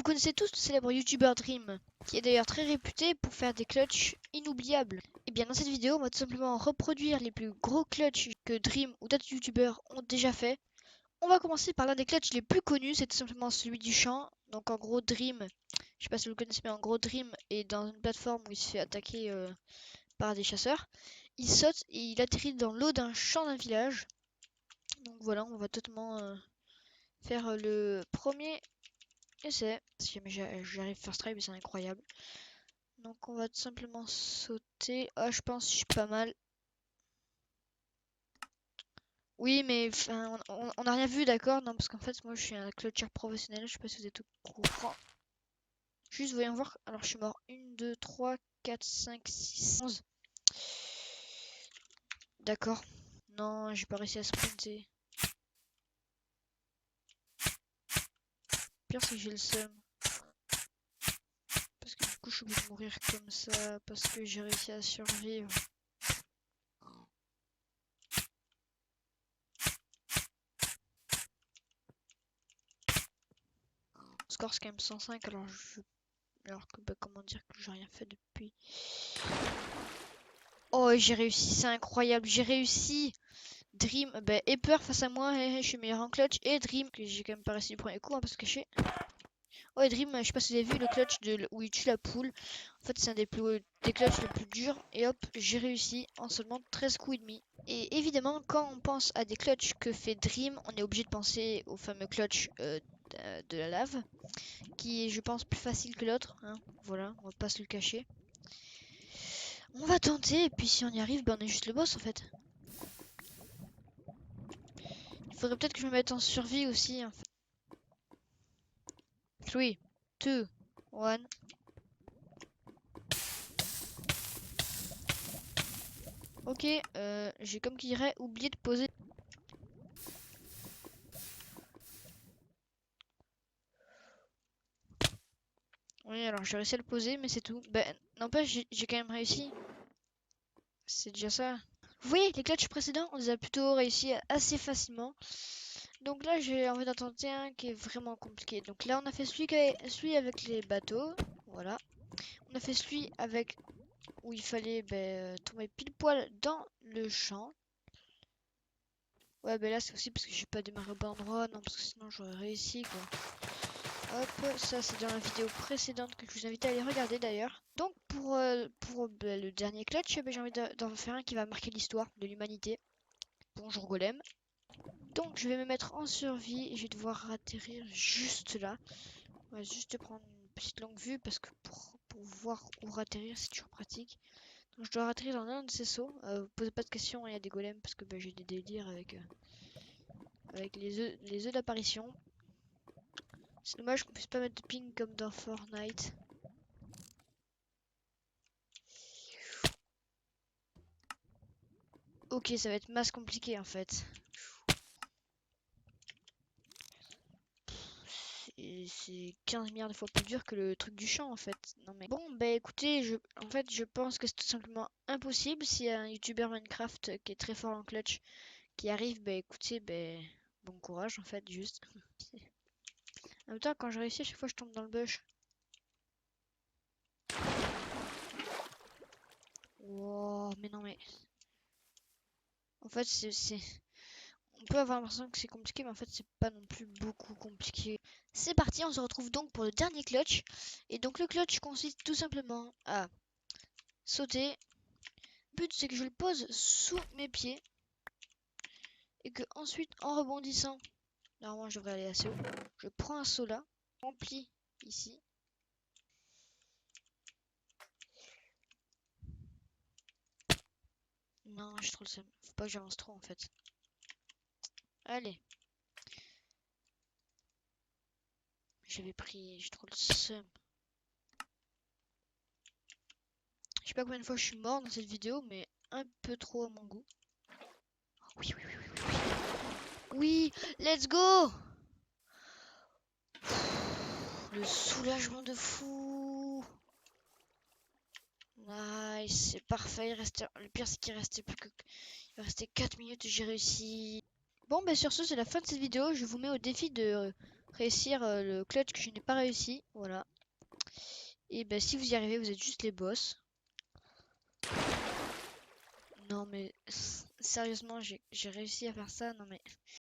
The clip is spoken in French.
connaissez tous le célèbre youtubeur Dream, qui est d'ailleurs très réputé pour faire des clutches inoubliables. Et bien dans cette vidéo, on va tout simplement reproduire les plus gros clutches que Dream ou d'autres youtubeurs ont déjà fait. On va commencer par l'un des clutches les plus connus, c'est tout simplement celui du champ. Donc en gros Dream, je sais pas si vous le connaissez, mais en gros Dream est dans une plateforme où il se fait attaquer par des chasseurs. Il saute et il atterrit dans l'eau d'un champ d'un village. Donc voilà, on va totalement faire le premier essai. Si jamais j'arrive first try, mais c'est incroyable. Donc on va tout simplement sauter. Ah, je pense que je suis pas mal. Oui, mais enfin, on n'a rien vu, d'accord? Non, parce qu'en fait, moi, je suis un clutcher professionnel. Je sais pas si vous êtes au courant. Juste, voyons voir. Alors, je suis mort. 1, 2, 3, 4, 5, 6, 11. D'accord. Non, j'ai pas réussi à sprinter. Pire, c'est que j'ai le seum. Parce que du coup, je suis obligé de mourir comme ça. Parce que j'ai réussi à survivre. Le score, c'est quand même 105. Alors que, bah, comment dire que j'ai rien fait depuis. Oh, j'ai réussi, c'est incroyable, j'ai réussi. Dream, bah, et peur face à moi, je suis meilleur en clutch. Et Dream, que j'ai quand même pas réussi du premier coup, hein, parce que caché. Oh, et Dream, je sais pas si vous avez vu le clutch où il tue la poule. En fait, c'est un des clutches les plus durs. Et hop, j'ai réussi en seulement 13 coups et demi. Et évidemment, quand on pense à des clutches que fait Dream, on est obligé de penser au fameux clutch de la lave, qui est, je pense, plus facile que l'autre, hein. Voilà, on va pas se le cacher. On va tenter, et puis si on y arrive, ben on est juste le boss en fait. Il faudrait peut-être que je me mette en survie aussi. En fait. 3, 2, 1. Ok, j'ai comme qui dirait oublié de poser. Oui, alors j'ai réussi à le poser, mais c'est tout. Ben, n'empêche, j'ai quand même réussi. C'est déjà ça. Vous voyez, les clutches précédents, on les a plutôt réussi assez facilement. Donc là, j'ai envie d'en tenter un qui est vraiment compliqué. Donc là, on a fait celui avec les bateaux. Voilà. On a fait celui avec où il fallait tomber pile poil dans le champ. Ouais, ben là, c'est aussi parce que j'ai pas démarré au bon endroit. Non, parce que sinon, j'aurais réussi, quoi. Hop, ça, c'est dans la vidéo précédente que je vous invite à aller regarder, d'ailleurs. Donc, pour le dernier clutch, j'ai envie d'en faire un qui va marquer l'histoire de l'humanité. Bonjour Golem. Donc, je vais me mettre en survie et je vais devoir atterrir juste là. On va juste prendre une petite longue vue parce que pour voir où atterrir, c'est toujours pratique. Donc, je dois atterrir dans un de ces sauts. Vous posez pas de questions, il y a des golems parce que j'ai des délires avec les œufs d'apparition. C'est dommage qu'on puisse pas mettre de ping comme dans Fortnite. Ok, ça va être masse compliqué en fait. C'est 15 milliards de fois plus dur que le truc du champ en fait. Non mais bon, bah écoutez, en fait je pense que c'est tout simplement impossible si un youtubeur Minecraft qui est très fort en clutch qui arrive, bah écoutez, bon courage en fait, juste. En même temps, quand je réussis, à chaque fois je tombe dans le bush. Wow, mais non mais... En fait, on peut avoir l'impression que c'est compliqué, mais en fait, c'est pas non plus beaucoup compliqué. C'est parti, on se retrouve donc pour le dernier clutch. Et donc, le clutch consiste tout simplement à sauter. Le but, c'est que je le pose sous mes pieds. Et que ensuite, en rebondissant, normalement, je devrais aller assez haut. Je prends un saut là, rempli ici. Non, j'ai trop le seum. Faut pas que j'avance trop en fait. Allez. J'ai trop le seum. Je sais pas combien de fois je suis mort dans cette vidéo, mais un peu trop à mon goût. Oui, oui, oui, oui, oui. Oui, let's go! Le soulagement de fou! Nice, c'est parfait. Le pire, c'est qu'il restait plus que. Il restait 4 minutes et j'ai réussi. Bon, bah sur ce, c'est la fin de cette vidéo. Je vous mets au défi de réussir le clutch que je n'ai pas réussi. Voilà. Et ben si vous y arrivez, vous êtes juste les boss. Non mais sérieusement, j'ai réussi à faire ça. Non mais